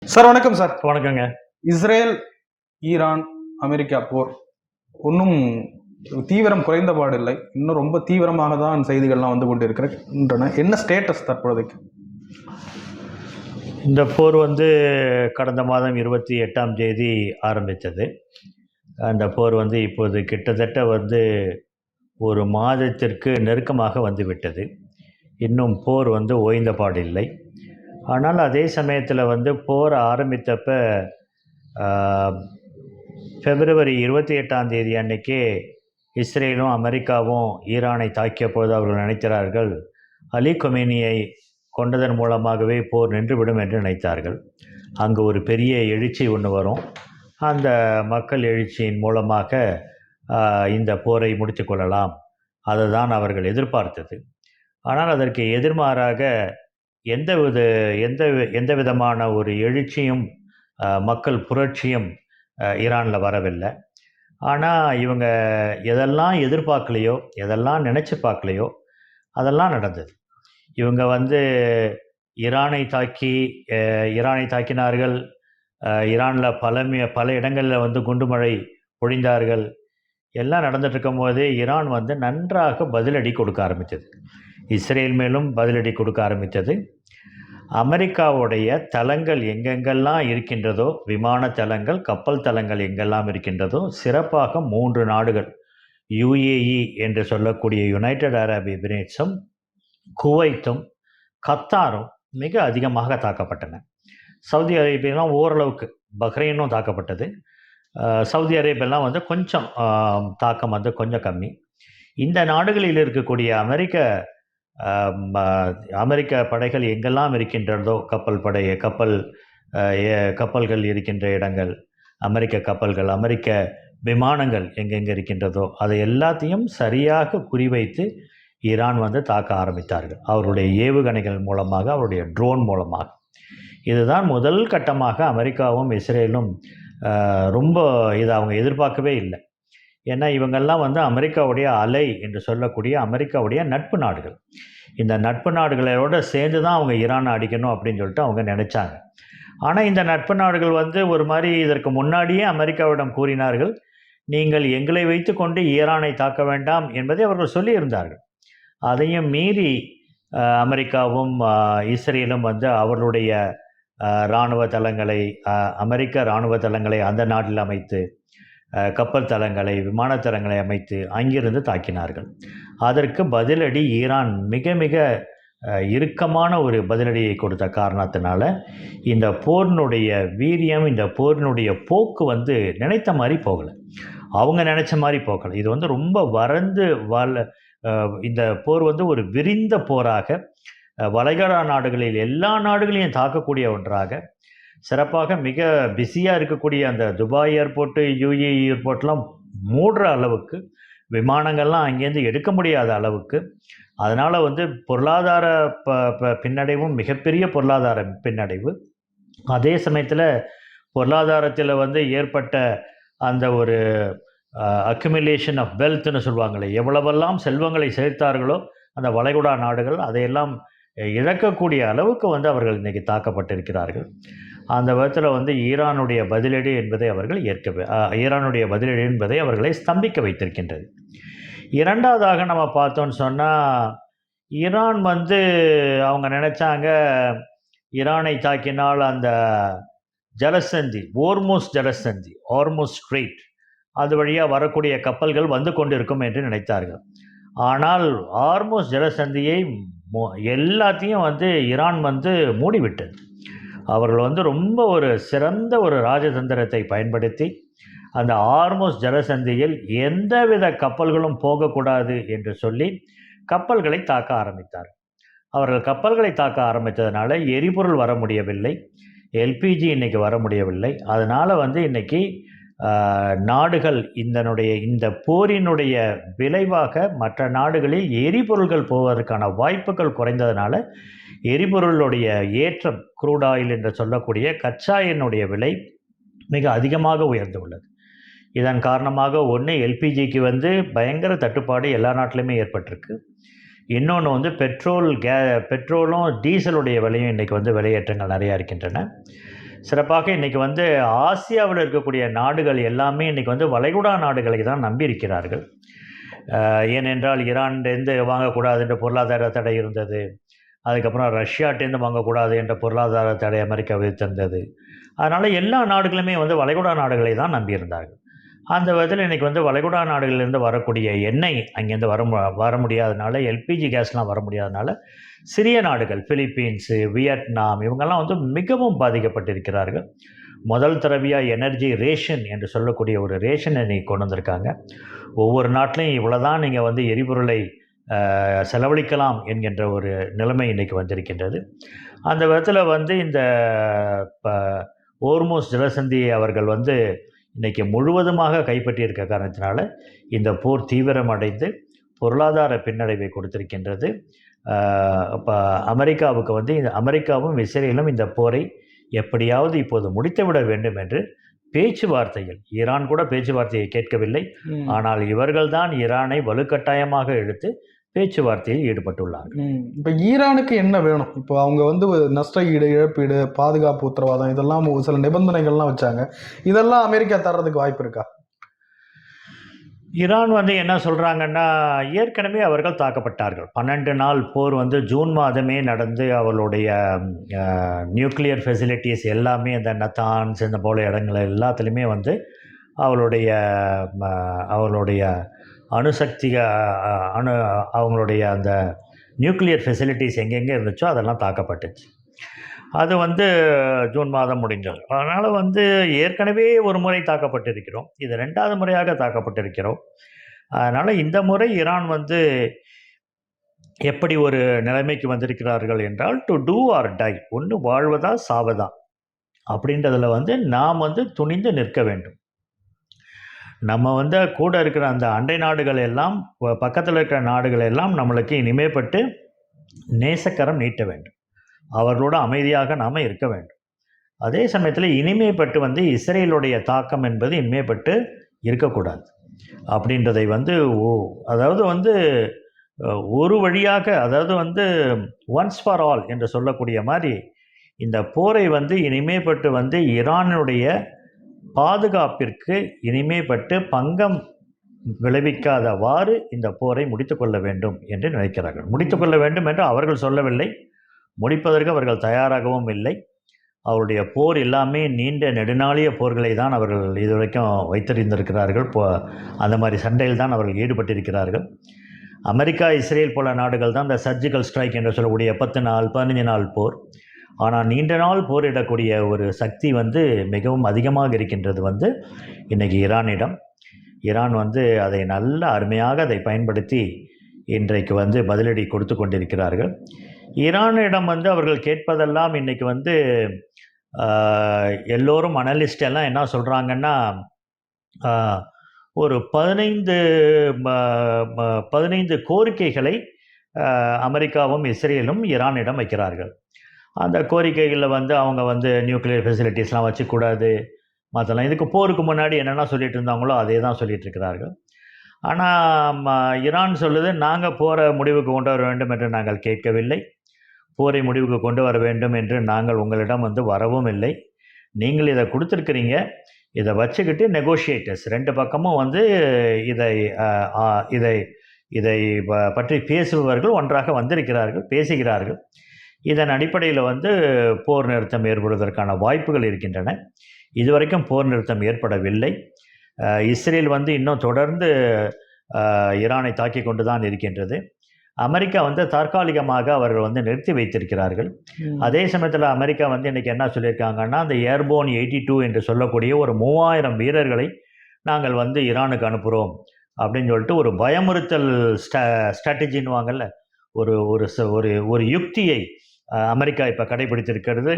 Sir வணக்கம் sir. வணக்கங்க. Israel, Iran, America போர் ஒன்றும் தீவிரம் குறைந்தபாடு இல்லை. இன்னும் ரொம்ப தீவிரமாக தான் செய்திகள்லாம் வந்து கொண்டு இருக்கின்றன. என்ன ஸ்டேட்டஸ் தற்போதைக்கு? இந்த போர் கடந்த மாதம் 28ஆம் தேதி ஆரம்பித்தது. அந்த போர் இப்போது கிட்டத்தட்ட ஒரு மாதத்திற்கு நெருக்கமாக வந்துவிட்டது. இன்னும் போர் ஓய்ந்த பாடில்லை. ஆனால் அதே சமயத்தில் போர் ஆரம்பித்தப்ப பிப்ரவரி 28ஆம் தேதி அன்னைக்கே இஸ்ரேலும் அமெரிக்காவும் ஈரானை தாக்கிய போது அவர்கள் நினைக்கிறார்கள் அலி கொமேனியை கொண்டதன் மூலமாகவே போர் நின்றுவிடும் என்று நினைத்தார்கள். அங்கு ஒரு பெரிய எழுச்சி ஒன்று வரும். அந்த மக்கள் எழுச்சியின் மூலமாக இந்த போரை முடித்து கொள்ளலாம், அதை தான் அவர்கள் எதிர்பார்த்தது. ஆனால் அதற்கு எதிர்மாறாக எந்த விதமான ஒரு எழுச்சியும் மக்கள் புரட்சியும் ஈரானில் வரவில்லை. ஆனால் இவங்க எதெல்லாம் எதிர்பார்க்கலையோ, எதெல்லாம் நினச்சி பார்க்கலையோ அதெல்லாம் நடந்தது. இவங்க ஈரானை தாக்கினார்கள். ஈரானில் பல இடங்களில் குண்டுமழை பொழிந்தார்கள். எல்லாம் நடந்துட்டு இருக்கும் போதே ஈரான் நன்றாக பதிலடி கொடுக்க ஆரம்பித்தது. இஸ்ரேல் மேலும் பதிலடி கொடுக்க ஆரம்பித்தது. அமெரிக்காவுடைய தளங்கள் எங்கெங்கெல்லாம் இருக்கின்றதோ, விமான தளங்கள், கப்பல் தளங்கள் எங்கெல்லாம் இருக்கின்றதோ, சிறப்பாக 3 நாடுகள், UAE என்று சொல்லக்கூடிய யுனைடெட் அரப் எமிரேட்ஸும், குவைத்தும், கத்தாரும் மிக அதிகமாக தாக்கப்பட்டன. சவுதி அரேபியாலாம் ஓரளவுக்கு, பஹ்ரைனும் தாக்கப்பட்டது. சவுதி அரேபியாலாம் கொஞ்சம் தாக்கம் கொஞ்சம் கம்மி. இந்த நாடுகளில் இருக்கக்கூடிய அமெரிக்க படைகள் எங்கெல்லாம் இருக்கின்றதோ, கப்பல்கள் இருக்கின்ற இடங்கள், அமெரிக்க கப்பல்கள், அமெரிக்க விமானங்கள் எங்கெங்கே இருக்கின்றதோ அதை எல்லாத்தையும் சரியாக குறிவைத்து ஈரான் தாக்க ஆரம்பித்தார்கள். அவருடைய ஏவுகணைகள் மூலமாக, அவருடைய ட்ரோன் மூலமாக. இதுதான் முதல் கட்டமாக அமெரிக்காவும் இஸ்ரேலும் ரொம்ப இதை அவங்க எதிர்பார்க்கவே இல்லை. ஏன்னா இவங்கெல்லாம் அமெரிக்காவுடைய அலை என்று சொல்லக்கூடிய அமெரிக்காவுடைய நட்பு நாடுகள். இந்த நட்பு நாடுகளோடு சேர்ந்து தான் அவங்க ஈரானை அடிக்கணும் அப்படின்னு சொல்லிட்டு அவங்க நினச்சாங்க. ஆனால் இந்த நட்பு நாடுகள் ஒரு மாதிரி இதற்கு முன்னாடியே அமெரிக்காவிடம் கூறினார்கள், நீங்கள் எங்களை வைத்து கொண்டு ஈரானை தாக்க வேண்டாம் என்பதை அவர்கள் சொல்லியிருந்தார்கள். அதையும் மீறி அமெரிக்காவும் இஸ்ரேலும் அவர்களுடைய இராணுவ தளங்களை, அமெரிக்க இராணுவ தளங்களை அந்த நாட்டில் அமைத்து, கப்பல் தளங்களை, விமான தளங்களை அமைத்து அங்கிருந்து தாக்கினார்கள். அதற்கு பதிலடி ஈரான் மிக மிக இறுக்கமான ஒரு பதிலடியை கொடுத்த காரணத்தினால இந்த போரினுடைய வீரியம், இந்த போரினுடைய போக்கு நினைத்த மாதிரி போகலை, அவங்க நினச்ச மாதிரி போகலை. இது ரொம்ப இந்த போர் ஒரு விரிந்த போராக, வளைகுடா நாடுகளில் எல்லா நாடுகளையும் தாக்கக்கூடிய ஒன்றாக, சிறப்பாக மிக பிஸியாக இருக்கக்கூடிய அந்த துபாய் ஏர்போர்ட்டு, UAE ஏர்போர்ட்லாம் மூடுற அளவுக்கு, விமானங்கள்லாம் அங்கேருந்து எடுக்க முடியாத அளவுக்கு, அதனால் பொருளாதார பின்னடைவும் மிகப்பெரிய பொருளாதார பின்னடைவு. அதே சமயத்தில் பொருளாதாரத்தில் ஏற்பட்ட அந்த ஒரு அக்யூமுலேஷன் ஆஃப் வெல்த்னு சொல்லுவாங்களே, எவ்வளவெல்லாம் செல்வங்களை சேர்த்தார்களோ அந்த வளைகுடா நாடுகள் அதையெல்லாம் இழக்கக்கூடிய அளவுக்கு அவர்கள் இன்றைக்கி தாக்கப்பட்டிருக்கிறார்கள். அந்த விதத்தில் ஈரானுடைய பதிலடி என்பதை அவர்களை ஸ்தம்பிக்க வைத்திருக்கின்றது. இரண்டாவதாக நம்ம பார்த்தோன்னு சொன்னால், ஈரான் அவங்க நினச்சாங்க ஈரானை தாக்கினால் அந்த ஜலசந்தி, ஹார்முஸ் ஸ்ட்ரெய்ட், அது வழியாக வரக்கூடிய கப்பல்கள் கொண்டு இருக்கும் என்று நினைத்தார்கள். ஆனால் ஹார்முஸ் ஜலசந்தியை எல்லாத்தையும் ஈரான் மூடிவிட்டது. அவர்கள் ரொம்ப ஒரு சிறந்த ஒரு ராஜதந்திரத்தை பயன்படுத்தி அந்த ஹார்முஸ் ஜலசந்தியில் எந்தவித கப்பல்களும் போகக்கூடாது என்று சொல்லி கப்பல்களை தாக்க ஆரம்பித்தார். அவர்கள் கப்பல்களை தாக்க ஆரம்பித்ததுனால எரிபொருள் வர முடியவில்லை, LPG இன்றைக்கி வர முடியவில்லை. அதனால் இன்றைக்கி நாடுகள் இந்த போரினுடைய விளைவாக மற்ற நாடுகளில் எரிபொருள்கள் போவதற்கான வாய்ப்புகள் குறைந்ததுனால எரிபொருளுடைய ஏற்றம், க்ரூட் ஆயில் என்று சொல்லக்கூடிய கச்சா எண்ணெயுடைய விலை மிக அதிகமாக உயர்ந்துள்ளது. இதன் காரணமாக ஒன்று LPGக்கு பயங்கர தட்டுப்பாடு எல்லா நாட்டிலுமே ஏற்பட்டிருக்கு. இன்னொன்று பெட்ரோலும் டீசலுடைய விலையும் இன்றைக்கி விலையேற்றங்கள் நிறையா இருக்கின்றன. சிறப்பாக இன்றைக்கி வந்து ஆசியாவில் இருக்கக்கூடிய நாடுகள் எல்லாமே இன்றைக்கி வந்து வளைகுடா நாடுகளை தான் நம்பியிருக்கிறார்கள். ஏனென்றால் ஈரான்லேருந்து வாங்கக்கூடாது என்ற பொருளாதார தடை இருந்தது. அதுக்கப்புறம் ரஷ்யாட்டேருந்து வாங்கக்கூடாது என்ற பொருளாதார தடை அமெரிக்கா விதித்திருந்தது. அதனால் எல்லா நாடுகளுமே வந்து வளைகுடா நாடுகளை தான் நம்பியிருந்தார்கள். அந்த விதத்தில் இன்றைக்கி வந்து வளைகுடா நாடுகளிலிருந்து வரக்கூடிய எண்ணெய் அங்கேருந்து வர முடியாதனால, எல்பிஜி கேஸ்லாம் வர முடியாதனால, சிறிய நாடுகள் பிலிப்பீன்ஸு, வியட்நாம் இவங்கெல்லாம் வந்து மிகவும் பாதிக்கப்பட்டிருக்கிறார்கள். முதல் தடவையாக எனர்ஜி ரேஷன் என்று சொல்லக்கூடிய ஒரு ரேஷனை இன்றைக்கி கொண்டு வந்திருக்காங்க. ஒவ்வொரு நாட்டிலையும் இவ்வளோ தான் நீங்கள் வந்து எரிபொருளை செலவழிக்கலாம் என்கின்ற ஒரு நிலைமை இன்றைக்கி வந்திருக்கின்றது. அந்த விதத்தில் வந்து இந்த ஓர்மோஸ் ஜலசந்தியை அவர்கள் வந்து இன்றைக்கி முழுவதுமாக கைப்பற்றியிருக்க காரணத்தினால இந்த போர் தீவிரமடைந்து பொருளாதார பின்னடைவை கொடுத்திருக்கின்றது. இப்போ அமெரிக்காவுக்கு வந்து அமெரிக்காவும் இஸ்ரேலும் இந்த போரை எப்படியாவது இப்போது முடித்துவிட வேண்டும் என்று பேச்சுவார்த்தைகள், ஈரான் கூட பேச்சுவார்த்தையை கேட்கவில்லை. ஆனால் இவர்கள்தான் ஈரானை வலுக்கட்டாயமாக இழுத்து பேச்சுவார்த்தையில் ஈடுபட்டுள்ளார்கள். இப்போ ஈரானுக்கு என்ன வேணும்? இப்போ அவங்க வந்து நஷ்ட ஈடு, இழப்பீடு, பாதுகாப்பு உத்தரவாதம் இதெல்லாம் சில நிபந்தனைகள்லாம் வச்சாங்க. இதெல்லாம் அமெரிக்கா தர்றதுக்கு வாய்ப்பு இருக்கா? ஈரான் வந்து என்ன சொல்கிறாங்கன்னா, ஏற்கனவே அவர்கள் தாக்கப்பட்டார்கள். 12 நாள் போர் வந்து ஜூன் மாதமே நடந்து அவர்களுடைய நியூக்ளியர் ஃபெசிலிட்டிஸ் எல்லாமே இந்த நத்தான்ஸ் இந்த போல இடங்கள் எல்லாத்துலேயுமே வந்து அவர்களுடைய அணுசக்தி அவங்களுடைய அந்த நியூக்ளியர் ஃபெசிலிட்டிஸ் எங்கெங்கே இருந்துச்சோ அதெல்லாம் தாக்கப்பட்டுச்சு. அது வந்து ஜூன் மாதம் முடிஞ்சது. அதனால் வந்து ஏற்கனவே ஒரு முறை தாக்கப்பட்டிருக்கிறோம். இது 2வது முறையாக தாக்கப்பட்டிருக்கிறோம். அதனால் இந்த முறை ஈரான் வந்து எப்படி ஒரு நிலைமைக்கு வந்திருக்கிறார்கள் என்றால், டு டூ ஆர் டை, ஒன்று வாழ்வதா சாவதா அப்படின்றதில் வந்து நாம் வந்து துணிந்து நிற்க வேண்டும். நம்ம வந்து கூட இருக்கிற அந்த அண்டை நாடுகள் எல்லாம், பக்கத்தில் இருக்கிற நாடுகள் எல்லாம் நம்மளுக்கு இனிமேப்பட்டு நேசக்கரம் நீட்ட வேண்டும். அவர்களோடு அமைதியாக நாம் இருக்க வேண்டும். அதே சமயத்தில் இனிமேப்பட்டு வந்து இஸ்ரேலுடைய தாக்கம் என்பது இனிமேப்பட்டு இருக்கக்கூடாது அப்படின்றதை வந்து அதாவது வந்து ஒரு வழியாக, அதாவது வந்து ஒன்ஸ் ஃபார் ஆல் என்று சொல்லக்கூடிய மாதிரி இந்த போரை வந்து இனிமேப்பட்டு வந்து ஈரானுடைய பாதுகாப்பிற்கு இனிமேப்பட்டு பங்கம் விளைவிக்காதவாறு இந்த போரை முடித்துக்கொள்ள வேண்டும் என்று நினைக்கிறார்கள். முடித்துக்கொள்ள வேண்டும் என்று அவர்கள் சொல்லவில்லை, முடிப்பதற்கு அவர்கள் தயாராகவும் இல்லை. அவருடைய போர் எல்லாமே நீண்ட நெடுநாளிய போர்களை தான் அவர்கள் இதுவரைக்கும் வைத்திருந்திருக்கிறார்கள். அந்த மாதிரி சண்டையில் தான் அவர்கள் ஈடுபட்டிருக்கிறார்கள். அமெரிக்கா, இஸ்ரேல் போல நாடுகள் தான் இந்த சர்ஜிக்கல் ஸ்ட்ரைக் என்று சொல்லக்கூடிய 10 நாள் 15 நாள் போர். ஆனால் நீண்ட நாள் போரிடக்கூடிய ஒரு சக்தி வந்து மிகவும் அதிகமாக இருக்கின்றது வந்து இன்றைக்கி ஈரானிடம். ஈரான் வந்து அதை நல்ல அருமையாக அதை பயன்படுத்தி இன்றைக்கு வந்து பதிலடி கொடுத்து கொண்டிருக்கிறார்கள். ஈரானிடம் வந்து அவர்கள் கேட்பதெல்லாம் இன்றைக்கி வந்து எல்லோரும் அனலிஸ்ட் எல்லாம் என்ன சொல்கிறாங்கன்னா, ஒரு 15 கோரிக்கைகளை அமெரிக்காவும் இஸ்ரேலும் ஈரானிடம் வைக்கிறார்கள். அந்த கோரிக்கைகளில் வந்து அவங்க வந்து நியூக்ளியர் ஃபெசிலிட்டிஸ்லாம் வச்சுக்கூடாது, மற்றலாம் இதுக்கு போருக்கு முன்னாடி என்னென்ன சொல்லிட்டு இருந்தாங்களோ அதே தான் சொல்லிட்டு இருக்கிறார்கள். ஆனால் ஈரான் சொல்லுது, நாங்கள் போரை முடிவுக்கு கொண்டு வர வேண்டும் என்று நாங்கள் கேட்கவில்லை, போரை முடிவுக்கு கொண்டு வர வேண்டும் என்று நாங்கள் உங்களிடம் வந்து வரவும் இல்லை. நீங்கள் இதை கொடுத்துருக்கிறீங்க, இதை வச்சுக்கிட்டு நெகோஷியேட்டர்ஸ் 2 பக்கமும் வந்து இதை பற்றி பேசுபவர்கள் ஒன்றாக வந்திருக்கிறார்கள், பேசுகிறார்கள். இதன் அடிப்படையில் வந்து போர் நிறுத்தம் ஏற்படுவதற்கான வாய்ப்புகள் இருக்கின்றன. இதுவரைக்கும் போர் நிறுத்தம் ஏற்படவில்லை. இஸ்ரேல் வந்து இன்னும் தொடர்ந்து ஈரானை தாக்கி கொண்டு தான் இருக்கின்றது. அமெரிக்கா வந்து தற்காலிகமாக அவர்கள் வந்து நிறுத்தி வைத்திருக்கிறார்கள். அதே சமயத்தில் அமெரிக்கா வந்து இன்றைக்கி என்ன சொல்லியிருக்காங்கன்னா, அந்த ஏர்போன் 82 என்று சொல்லக்கூடிய ஒரு 3000 வீரர்களை நாங்கள் வந்து ஈரானுக்கு அனுப்புகிறோம் அப்படின்னு சொல்லிட்டு ஒரு பயமுறுத்தல் ஸ்ட்ராட்டஜின்னு வாங்கல்ல, ஒரு ஒரு ஒரு யுக்தியை அமெரிக்கா இப்போ கடைபிடித்திருக்கிறது.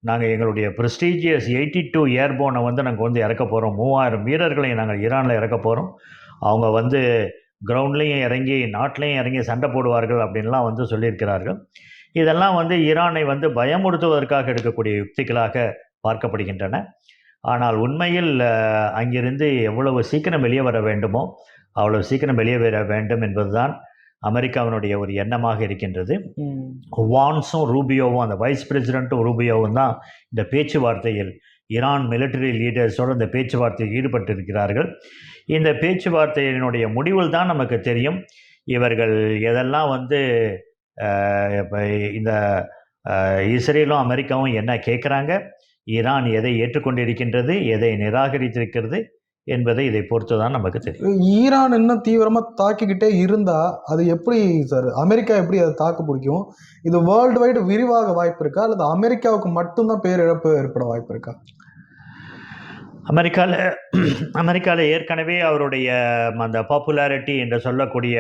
நாங்கள் எங்களுடைய ப்ரெஸ்டீஜியஸ் 82 ஏர்போனை வந்து நாங்கள் வந்து இறக்க போகிறோம், 3000 வீரர்களை நாங்கள் ஈரானில் இறக்க போகிறோம், அவங்க வந்து கிரவுண்ட்லேயும் இறங்கி நாட்டிலையும் இறங்கி சண்டை போடுவார்கள் அப்படின்லாம் வந்து சொல்லியிருக்கிறார்கள். இதெல்லாம் வந்து ஈரானை வந்து பயமுறுத்துவதற்காக எடுக்கக்கூடிய யுக்திகளாக பார்க்கப்படுகின்றன. ஆனால் உண்மையில் அங்கிருந்து எவ்வளவு சீக்கிரம் வெளியே வர வேண்டுமோ அவ்வளவு சீக்கிரம் வெளியே வர வேண்டும் என்பதுதான் அமெரிக்காவினுடைய ஒரு எண்ணமாக இருக்கின்றது. ம். வான்ஸும் ரூபியோவும், அந்த வைஸ் பிரசிடென்ட்டும் ரூபியோவும் தான் இந்த பேச்சுவார்த்தையில் ஈரான் மிலிட்டரி லீடர்ஸோடு இந்த பேச்சுவார்த்தையில் ஈடுபட்டிருக்கிறார்கள். இந்த பேச்சுவார்த்தையினுடைய முடிவில் தான் நமக்கு தெரியும் இவர்கள் எதெல்லாம் வந்து இப்போ இந்த இஸ்ரேலும் அமெரிக்காவும் என்ன கேட்குறாங்க, ஈரான் எதை ஏற்றுக்கொண்டிருக்கின்றது, எதை நிராகரித்திருக்கிறது என்பதை இதை பொறுத்து தான் நமக்கு தெரியும். ஈரான் இன்னும் தீவிரமா தாக்கிக்கிட்டே இருந்தா அது எப்படி சார், அமெரிக்கா எப்படி அதை தாக்கு பிடிக்கும்? இது வேர்ல்டு வைடு விரிவாக வாய்ப்பு இருக்கா, அல்லது அமெரிக்காவுக்கு மட்டும்தான் பேரிழப்பு ஏற்பட வாய்ப்பு இருக்கா? அமெரிக்காவில் ஏற்கனவே அவருடைய அந்த பாப்புலாரிட்டி என்று சொல்லக்கூடிய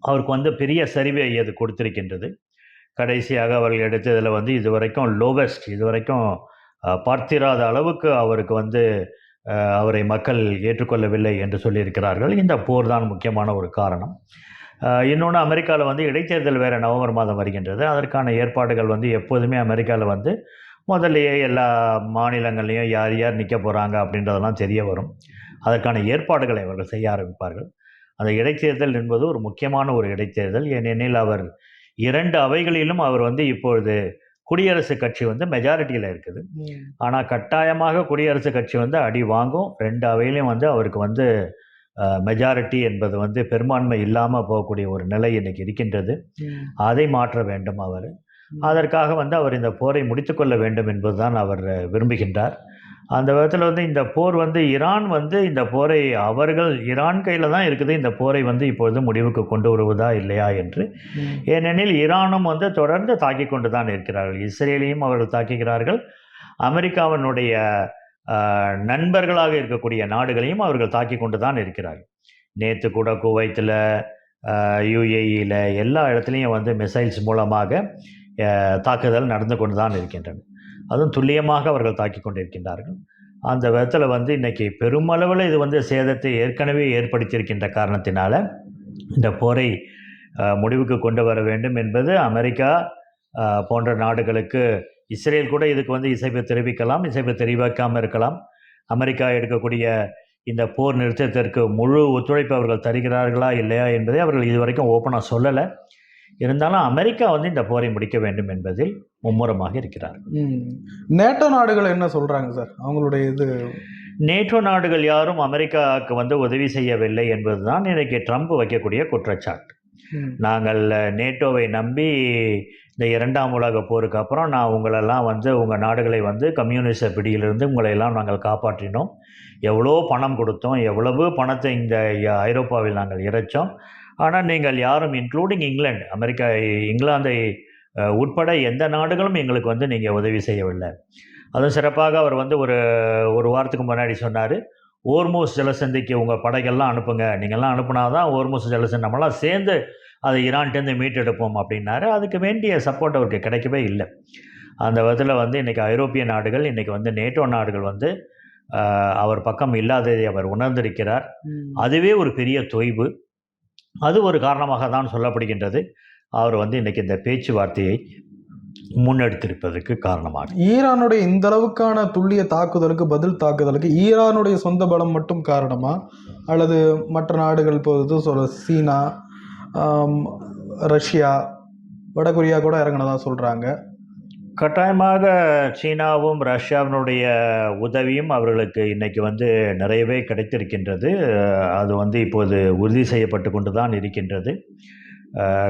அவருக்கு வந்து பெரிய சரிவை அது கொடுத்திருக்கின்றது. கடைசியாக அவர்கள் எடுத்ததில் வந்து இதுவரைக்கும் லோவஸ்ட், இதுவரைக்கும் பார்த்திராத அளவுக்கு அவருக்கு வந்து அவரை மக்கள் ஏற்றுக்கொள்ளவில்லை என்று சொல்லியிருக்கிறார்கள். இந்த போர் தான் முக்கியமான ஒரு காரணம். இன்னொன்று, அமெரிக்காவில் வந்து இடைத்தேர்தல் வேறு நவம்பர் மாதம் வருகின்றது. அதற்கான ஏற்பாடுகள் வந்து எப்போதுமே அமெரிக்காவில் வந்து முதல்லையே எல்லா மாநிலங்கள்லேயும் யார் யார் நிற்க போகிறாங்க அப்படின்றதெல்லாம் தெரிய வரும். அதற்கான ஏற்பாடுகளை அவர்கள் செய்ய ஆரம்பிப்பார்கள். அந்த இடைத்தேர்தல் என்பது ஒரு முக்கியமான ஒரு இடைத்தேர்தல். ஏனெனில் அவர் 2 அவைகளிலும் அவர் வந்து இப்பொழுது குடியரசுக் கட்சி வந்து மெஜாரிட்டியில் இருக்குது. ஆனால் கட்டாயமாக குடியரசுக் கட்சி வந்து அடி வாங்கும். 2 அவையிலையும் வந்து அவருக்கு வந்து மெஜாரிட்டி என்பது வந்து பெரும்பான்மை இல்லாமல் போகக்கூடிய ஒரு நிலை இன்னைக்கு இருக்கின்றது. அதை மாற்ற வேண்டும் அவர். அதற்காக வந்து அவர் இந்த போரை முடித்துக்கொள்ள வேண்டும் என்பதுதான் அவர் விரும்புகின்றார். அந்த விதத்தில் வந்து இந்த போர் வந்து ஈரான் வந்து இந்த போரை ஈரான் கையில் தான் இருக்குது. இந்த போரை வந்து இப்பொழுது முடிவுக்கு கொண்டு வருவதா இல்லையா என்று. ஏனெனில் ஈரானும் வந்து தொடர்ந்து தாக்கி கொண்டு தான் இருக்கிறார்கள். இஸ்ரேலையும் அவர்கள் தாக்குகிறார்கள். அமெரிக்காவினுடைய நண்பர்களாக இருக்கக்கூடிய நாடுகளையும் அவர்கள் தாக்கி கொண்டு தான் இருக்கிறார்கள். நேற்று கூட குவைத்தில், யுஏஇயில் எல்லா இடத்துலையும் வந்து மிசைல்ஸ் மூலமாக தாக்குதல் நடந்து கொண்டு தான் இருக்கின்றன. அதுவும் துல்லியமாக அவர்கள் தாக்கி கொண்டிருக்கின்றார்கள். அந்த விதத்தில் வந்து இன்றைக்கி பெருமளவில் இது வந்து சேதத்தை ஏற்கனவே ஏற்படுத்தியிருக்கின்ற காரணத்தினால இந்த போரை முடிவுக்கு கொண்டு வர வேண்டும் என்பது அமெரிக்கா போன்ற நாடுகளுக்கு, இஸ்ரேல் கூட இதுக்கு வந்து இசைவு தெரிவிக்கலாம், இசைவு தெரிவிக்காமல் இருக்கலாம். அமெரிக்கா எடுக்கக்கூடிய இந்த போர் நிறுத்தத்திற்கு முழு ஒத்துழைப்பு அவர்கள் தருகிறார்களா இல்லையா என்பதை அவர்கள் இதுவரைக்கும் ஓப்பனாக சொல்லலை. இருந்தாலும் அமெரிக்கா வந்து இந்த போரை முடிக்க வேண்டும் என்பதில் மும்முரமாக இருக்கிறார். நேட்டோ நாடுகள் என்ன சொல்றாங்க சார்? அவங்களுடைய இது, நேட்டோ நாடுகள் யாரும் அமெரிக்காவுக்கு வந்து உதவி செய்யவில்லை என்பதுதான் இன்றைக்கு ட்ரம்ப் வைக்கக்கூடிய குற்றச்சாட்டு. நாங்கள் நேட்டோவை நம்பி இந்த 2ஆம் உலக போருக்கு அப்புறம் நான் உங்களெல்லாம் வந்து உங்கள் நாடுகளை வந்து கம்யூனிச பிடியிலிருந்து உங்களையெல்லாம் நாங்கள் காப்பாற்றினோம், எவ்வளோ பணம் கொடுத்தோம், எவ்வளவு பணத்தை இந்த ஐரோப்பாவில் நாங்கள் இறைச்சோம். ஆனால் நீங்கள் யாரும், இன்க்ளூடிங் இங்கிலாந்தை உட்பட எந்த நாடுகளும் எங்களுக்கு வந்து நீங்கள் உதவி செய்யவில்லை. அதுவும் சிறப்பாக அவர் வந்து ஒரு வாரத்துக்கு முன்னாடி சொன்னார், ஓர்மோஸ் ஜலசந்திக்கு உங்கள் படைகள்லாம் அனுப்புங்க, நீங்கள்லாம் அனுப்புனாதான் ஓர்மோஸ் ஜலசந்தி நம்மளாம் சேர்ந்து அதை ஈரான்கிட்டேருந்து மீட்டெடுப்போம் அப்படின்னாரு. அதுக்கு வேண்டிய சப்போர்ட் அவருக்கு கிடைக்கவே இல்லை. அந்த விதத்தில் வந்து இன்றைக்கி ஐரோப்பிய நாடுகள், இன்றைக்கி வந்து நேட்டோ நாடுகள் வந்து அவர் பக்கம் இல்லாததை அவர் உணர்ந்திருக்கிறார். அதுவே ஒரு பெரிய தொய்வு. அது ஒரு காரணமாக தான் சொல்லப்படுகின்றது அவர் வந்து இன்றைக்கி இந்த பேச்சுவார்த்தையை முன்னெடுத்திருப்பதற்கு காரணமாக. ஈரானுடைய இந்த அளவுக்கான துல்லிய தாக்குதலுக்கு, பதில் தாக்குதலுக்கு ஈரானுடைய சொந்த பலம் மட்டும் காரணமா, அல்லது மற்ற நாடுகள் இப்போது சொல்ல சீனா, ரஷ்யா, வடகொரியா கூட இறங்கினதா சொல்கிறாங்க? கட்டாயமாக சீனாவும் ரஷ்யாவினுடைய உதவியும் அவர்களுக்கு இன்றைக்கி வந்து நிறையவே கிடைத்திருக்கின்றது. அது வந்து இப்போது உறுதி செய்யப்பட்டு கொண்டு தான் இருக்கின்றது.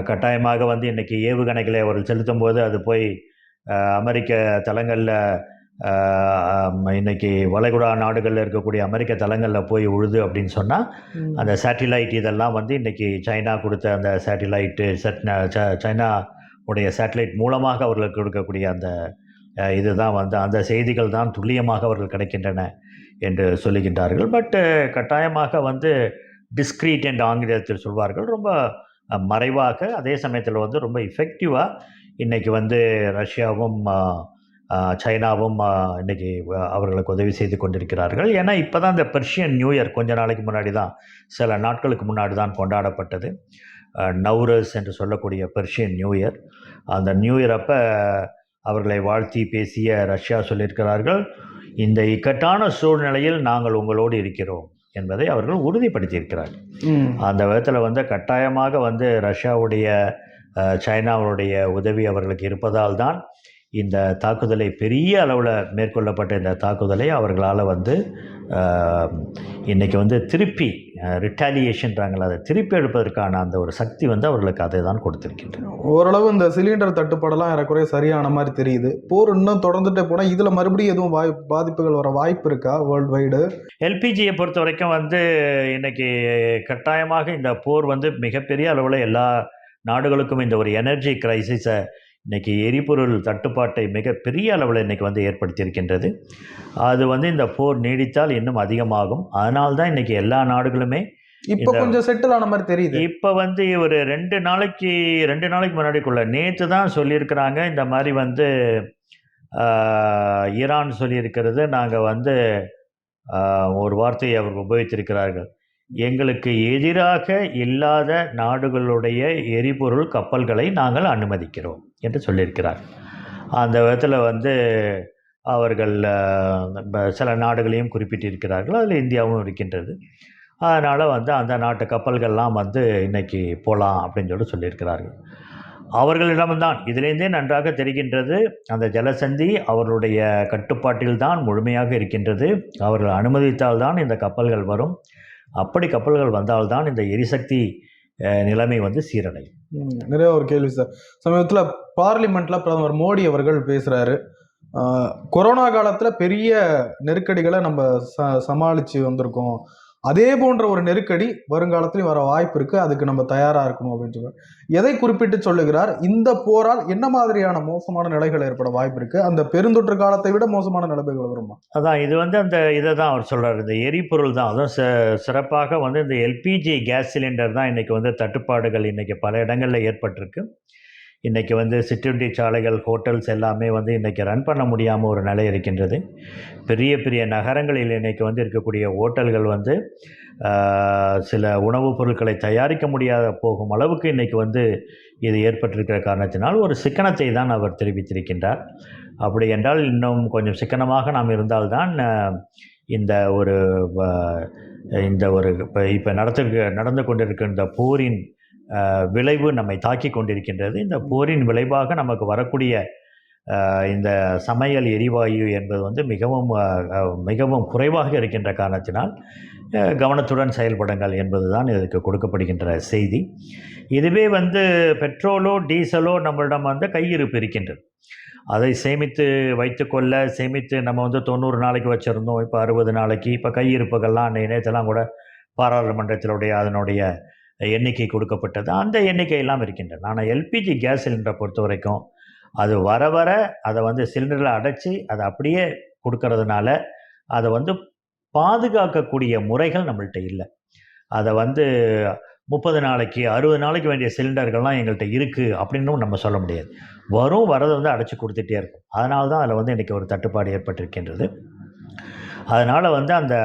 கட்டாயமாக வந்து இன்றைக்கி ஏவுகணைகளை அவர்கள் செலுத்தும் போது அது போய் அமெரிக்க தளங்களில், இன்றைக்கி வளைகுடா நாடுகளில் இருக்கக்கூடிய அமெரிக்க தளங்களில் போய் உழுது அப்படின்னு சொன்னால், அந்த சேட்டிலைட் இதெல்லாம் வந்து இன்றைக்கி சைனா கொடுத்த அந்த சேட்டிலைட்டு சைனா உடைய சேட்டலைட் மூலமாக அவர்களுக்கு கொடுக்கக்கூடிய அந்த இதுதான் வந்து அந்த செய்திகள் தான் துல்லியமாக அவர்கள் கிடைக்கின்றன என்று சொல்லுகின்றார்கள். பட்டு கட்டாயமாக வந்து டிஸ்க்ரீட் என்று ஆங்கிலத்தில் சொல்வார்கள், ரொம்ப மறைவாக, அதே சமயத்தில் வந்து ரொம்ப எஃபெக்டிவாக இன்றைக்கி வந்து ரஷ்யாவும் சைனாவும் இன்றைக்கி அவர்களுக்கு உதவி செய்து கொண்டிருக்கிறார்கள். ஏன்னா இப்போ தான் இந்த பெர்ஷியன் நியூ இயர் கொஞ்ச நாளைக்கு முன்னாடி தான், சில நாட்களுக்கு முன்னாடி தான் கொண்டாடப்பட்டது. நவ்ரஸ் என்று சொல்லக்கூடிய பெர்ஷியன் நியூ இயர். அந்த நியூ இயர் அப்போ அவர்களை வாழ்த்தி பேசிய ரஷ்யா சொல்லியிருக்கிறார்கள், இந்த இக்கட்டான சூழ்நிலையில் நாங்கள் உங்களோடு இருக்கிறோம், என்பதை அவர்கள் உறுதிப்படுத்தியிருக்கிறார்கள். அந்த விதத்தில் வந்து கட்டாயமாக வந்து ரஷ்யாவுடைய சைனாவுடைய உதவி அவர்களுக்கு இருப்பதால் தான் இந்த தாக்குதலை பெரிய அளவில் மேற்கொள்ளப்பட்ட இந்த தாக்குதலை அவர்களால் வந்து இன்றைக்கி வந்து திருப்பி ரிட்டாலியேஷன்றாங்களா, அதை திருப்பி எடுப்பதற்கான அந்த ஒரு சக்தி வந்து அவர்களுக்கு அதை தான் கொடுத்துருக்கின்றன. ஓரளவு இந்த சிலிண்டர் தட்டுப்பாடெல்லாம் ஏறக்குறைய சரியான மாதிரி தெரியுது. போர் இன்னும் தொடர்ந்துட்டே போனால் இதில் மறுபடியும் எதுவும் பாதிப்புகள் வர வாய்ப்பு இருக்கா வேர்ல்டு வைடு? எல்பிஜியை பொறுத்த வரைக்கும் வந்து இன்றைக்கி கட்டாயமாக இந்த போர் வந்து மிகப்பெரிய அளவில் எல்லா நாடுகளுக்கும் இந்த ஒரு எனர்ஜி கிரைசிஸை இன்றைக்கி எரிபொருள் தட்டுப்பாட்டை மிகப்பெரிய அளவில் இன்றைக்கி வந்து ஏற்படுத்தியிருக்கின்றது. அது வந்து இந்த போர் நீடித்தால் இன்னும் அதிகமாகும். அதனால்தான் இன்றைக்கி எல்லா நாடுகளுமே இப்போ கொஞ்சம் செட்டில் ஆன மாதிரி தெரியுது. இப்போ வந்து ஒரு 2 நாளைக்கு முன்னாடிக்குள்ள நேற்று தான் சொல்லியிருக்கிறாங்க. இந்த மாதிரி வந்து ஈரான் சொல்லியிருக்கிறது, நாங்கள் வந்து ஒரு வார்த்தையை அவர் உபயோகித்திருக்கிறார்கள், எங்களுக்கு எதிராக இல்லாத நாடுகளுடைய எரிபொருள் கப்பல்களை நாங்கள் அனுமதிக்கிறோம் என்று சொல்லியிருக்கிறார். அந்த விதத்தில் வந்து அவர்கள் சில நாடுகளையும் குறிப்பிட்டிருக்கிறார்கள், அதில் இந்தியாவும் இருக்கின்றது. அதனால் வந்து அந்த நாட்டு கப்பல்கள்லாம் வந்து இன்றைக்கி போகலாம் அப்படின்னு சொல்லியிருக்கிறார்கள். அவர்களிடம்தான் இதிலேருந்தே நன்றாக தெரிகின்றது, அந்த ஜலசந்தி அவர்களுடைய கட்டுப்பாட்டில் தான் முழுமையாக இருக்கின்றது. அவர்கள் அனுமதித்தால்தான் இந்த கப்பல்கள் வரும். அப்படி கப்பல்கள் வந்தால்தான் இந்த எரிசக்தி நிலைமை வந்து சீரடையும். நிறைய ஒரு கேள்வி சார். சமீபத்தில் பார்லிமெண்ட்டில் பிரதமர் மோடி அவர்கள் பேசுகிறாரு, கொரோனா காலத்தில் பெரிய நெருக்கடிகளை நம்ம சமாளித்து வந்திருக்கோம், அதே போன்ற ஒரு நெருக்கடி வருங்காலத்திலையும் வர வாய்ப்பு இருக்குது, அதுக்கு நம்ம தயாராக இருக்கணும் அப்படின்னு சொல்லுவார். எதை குறிப்பிட்டு சொல்லுகிறார்? இந்த போரால் என்ன மாதிரியான மோசமான நிலைகள் ஏற்பட வாய்ப்பு இருக்குது? அந்த பெருந்தொற்று காலத்தை விட மோசமான நிலைமைகள் வருமா? அதான் இது வந்து அந்த இதை தான் அவர் சொல்கிறார், இந்த எரிபொருள் தான். அதுவும் சிறப்பாக வந்து இந்த எல்பிஜி கேஸ் சிலிண்டர் தான் இன்றைக்கி வந்து தட்டுப்பாடுகள் இன்றைக்கி பல இடங்களில் ஏற்பட்டிருக்கு. இன்றைக்கி வந்து சிற்றுண்டி சாலைகள், ஹோட்டல்ஸ் எல்லாமே வந்து இன்றைக்கி ரன் பண்ண முடியாமல் ஒரு நிலை இருக்கின்றது. பெரிய பெரிய நகரங்களில் இன்றைக்கி வந்து இருக்கக்கூடிய ஹோட்டல்கள் வந்து சில உணவுப் பொருட்களை தயாரிக்க முடியாத போகும் அளவுக்கு இன்றைக்கி வந்து இது ஏற்பட்டிருக்கிற காரணத்தினால் ஒரு சிக்கனத்தை தான் அவர் தெரிவித்திருக்கின்றார். அப்படி என்றால் இன்னும் கொஞ்சம் சிக்கனமாக நாம் இருந்தால்தான் இந்த ஒரு இப்போ நடந்து கொண்டிருக்கிற இந்த போரின் விளைவு நம்மை தாக்கி கொண்டிருக்கின்றது. இந்த போரின் விளைவாக நமக்கு வரக்கூடிய இந்த சமையல் எரிவாயு என்பது வந்து மிகவும் குறைவாக இருக்கின்ற காரணத்தினால் கவனத்துடன் செயல்படுங்கள் என்பது தான் இதற்கு கொடுக்கப்படுகின்ற செய்தி. இதுவே வந்து பெட்ரோலோ டீசலோ நம்மளிடம் வந்து கையிருப்பு இருக்கின்றது, அதை சேமித்து சேமித்து நம்ம வந்து 90 நாளைக்கு வச்சுருந்தோம், இப்போ 60 நாளைக்கு. இப்போ கையிருப்புகள்லாம் நேற்றெல்லாம் கூட பாராளுமன்றத்தினுடைய அதனுடைய எண்ணிக்கை கொடுக்கப்பட்டது, அந்த எண்ணிக்கை எல்லாம் இருக்கின்றன. ஆனால் எல்பிஜி கேஸ் சிலிண்டரை பொறுத்த வரைக்கும் அது வர அதை வந்து சிலிண்டரில் அடைச்சி அதை அப்படியே கொடுக்கறதுனால அதை வந்து பாதுகாக்கக்கூடிய முறைகள் நம்மள்கிட்ட இல்லை. அதை வந்து 30 நாளைக்கு 60 நாளைக்கு வேண்டிய சிலிண்டர்கள்லாம் எங்கள்கிட்ட இருக்குது அப்படின்னு நம்ம சொல்ல முடியாது. வரதை வந்து அடைச்சி கொடுத்துட்டே இருக்கும். அதனால தான் அதில் வந்து இன்றைக்கி ஒரு தட்டுப்பாடு ஏற்பட்டிருக்கின்றது. அதனால் வந்து அந்த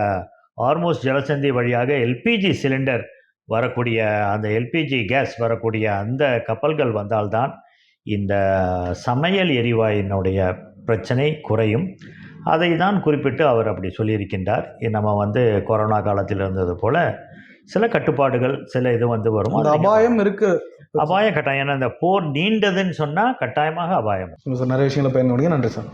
ஹார்மோஸ் ஜலசந்தி வழியாக எல்பிஜி சிலிண்டர் வரக்கூடிய, அந்த எல்பிஜி கேஸ் வரக்கூடிய அந்த கப்பல்கள் வந்தால்தான் இந்த சமையல் எரிவாயினுடைய பிரச்சனை குறையும். அதை தான் குறிப்பிட்டு அவர் அப்படி சொல்லியிருக்கின்றார். நம்ம வந்து கொரோனா காலத்தில் இருந்தது போல் சில கட்டுப்பாடுகள், சில இது வந்து வரும். அபாயம் இருக்குது, அபாயம் கட்டாயம். ஏன்னா இந்த போர் நீண்டதுன்னு சொன்னால் கட்டாயமாக அபாயம். நிறைய விஷயங்களை பயன்படுங்க. நன்றி சார்.